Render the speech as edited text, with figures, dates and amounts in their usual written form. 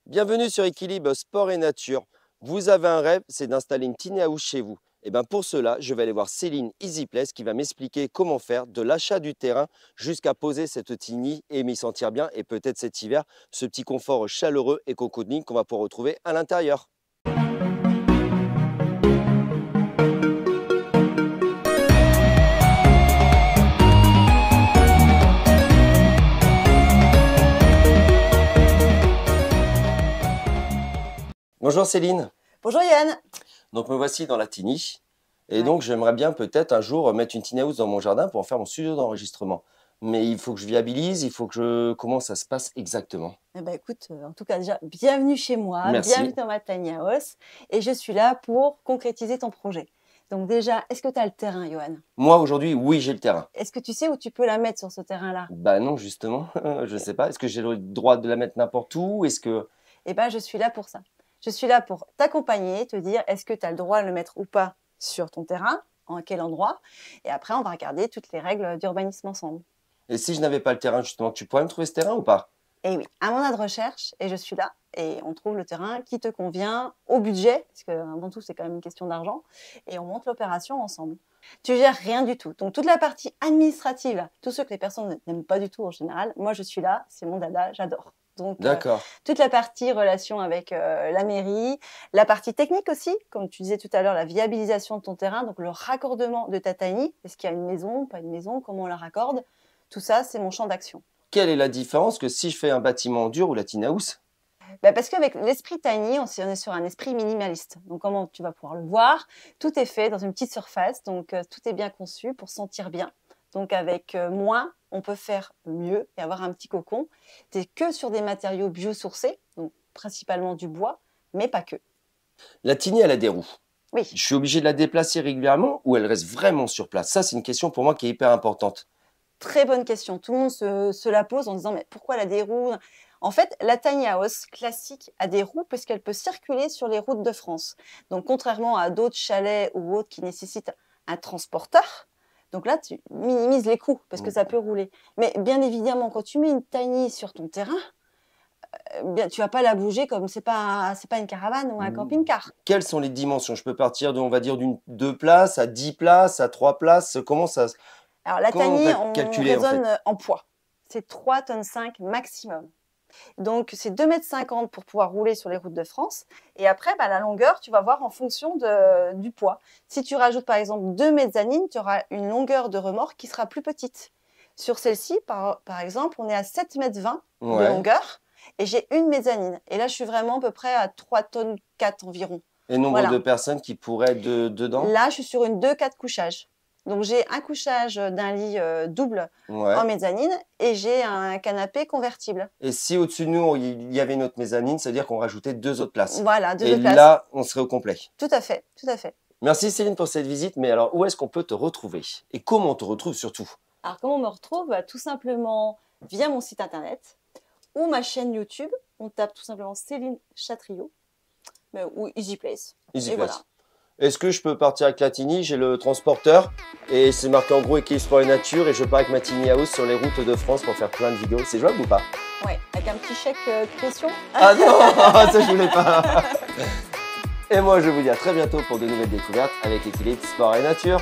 Bienvenue sur Équilibre Sport et Nature. Vous avez un rêve, c'est d'installer une tiny house chez vous. Et bien pour cela, je vais aller voir Céline EasyPlace qui va m'expliquer comment faire de l'achat du terrain jusqu'à poser cette tiny et m'y sentir bien et peut-être cet hiver, ce petit confort chaleureux et cocooning qu'on va pouvoir retrouver à l'intérieur. Bonjour Céline. Bonjour Yann. Donc me voici dans la tiny. Et donc j'aimerais bien peut-être un jour mettre une tiny house dans mon jardin pour en faire mon studio d'enregistrement. Mais il faut que je viabilise, il faut que je... Comment ça se passe exactement? Eh ben, écoute, en tout cas déjà, bienvenue chez moi, Merci. bienvenue dans ma tiny house. Et je suis là pour concrétiser ton projet. Donc déjà, est-ce que tu as le terrain, Johan? Moi aujourd'hui, oui, j'ai le terrain. Est-ce que tu sais où tu peux la mettre sur ce terrain-là? Bah non, justement, je ne sais pas. Est-ce que j'ai le droit de la mettre n'importe où? Est-ce que... Eh ben, je suis là pour ça. Je suis là pour t'accompagner, te dire est-ce que tu as le droit de le mettre ou pas sur ton terrain, en quel endroit. Et après, on va regarder toutes les règles d'urbanisme ensemble. Et si je n'avais pas le terrain, justement, tu pourrais me trouver ce terrain ou pas? Et oui, un mandat de recherche et je suis là et on trouve le terrain qui te convient au budget, parce qu'avant tout, c'est quand même une question d'argent, et on monte l'opération ensemble. Tu gères rien du tout. Donc, toute la partie administrative, tout ce que les personnes n'aiment pas du tout en général, moi, je suis là, c'est mon dada, j'adore. Donc, D'accord. toute la partie relation avec la mairie, la partie technique aussi, comme tu disais tout à l'heure, la viabilisation de ton terrain, donc le raccordement de ta tiny, est-ce qu'il y a une maison, pas une maison, comment on la raccorde, tout ça, c'est mon champ d'action. Quelle est la différence que si je fais un bâtiment dur ou la tiny house? Parce qu'avec l'esprit tiny, on est sur un esprit minimaliste. Donc, comment tu vas pouvoir le voir, tout est fait dans une petite surface, donc tout est bien conçu pour sentir bien. Donc, avec moins, on peut faire mieux et avoir un petit cocon. Tu n'es que sur des matériaux biosourcés, donc principalement du bois, mais pas que. La tiny, elle a des roues. Oui. Je suis obligé de la déplacer régulièrement ou elle reste vraiment sur place? Ça, c'est une question pour moi qui est hyper importante. Très bonne question. Tout le monde se la pose en disant mais pourquoi elle a des roues? En fait, la tiny house classique a des roues parce qu'elle peut circuler sur les routes de France. Donc, contrairement à d'autres chalets ou autres qui nécessitent un transporteur, donc là, tu minimises les coûts parce que ça peut rouler. Mais bien évidemment, quand tu mets une tiny sur ton terrain, bien, tu vas pas la bouger comme c'est pas une caravane ou un camping-car. Quelles sont les dimensions? Je peux partir de, on va dire, d'une 2 places à 10 places, à 3 places. Comment ça... Alors, la Comment on tiny, va on calculer, en fait? raisonne en poids. C'est 3,5 tonnes maximum. Donc, c'est 2,50 m pour pouvoir rouler sur les routes de France. Et après, la longueur, tu vas voir en fonction du poids. Si tu rajoutes, par exemple, 2 mezzanines, tu auras une longueur de remorque qui sera plus petite. Sur celle-ci, par exemple, on est à 7,20 m de longueur et j'ai une mezzanine. Et là, je suis vraiment à peu près à 3,4 tonnes environ. Et nombre de personnes qui pourraient être dedans? Là, je suis sur une 2-4 couchages. Donc, j'ai un couchage d'un lit double en mezzanine et j'ai un canapé convertible. Et si au-dessus de nous, il y avait une autre mezzanine, c'est-à-dire qu'on rajoutait 2 autres places. Voilà, 2 autres places. Et là, on serait au complet. Tout à fait, tout à fait. Merci Céline pour cette visite. Mais alors, où est-ce qu'on peut te retrouver? Et comment on te retrouve surtout? Alors, comment on me retrouve? Tout simplement via mon site internet ou ma chaîne YouTube. On tape tout simplement Céline Chatriot ou EasyPlace. Et voilà. Est-ce que je peux partir avec la tiny? J'ai le transporteur et c'est marqué en gros Équilibre Sport et Nature et je pars avec ma tiny house sur les routes de France pour faire plein de vidéos. C'est jouable ou pas? Ouais, avec un petit chèque caution. Ah non, ça je voulais pas. Et moi je vous dis à très bientôt pour de nouvelles découvertes avec Équilibre Sport et Nature.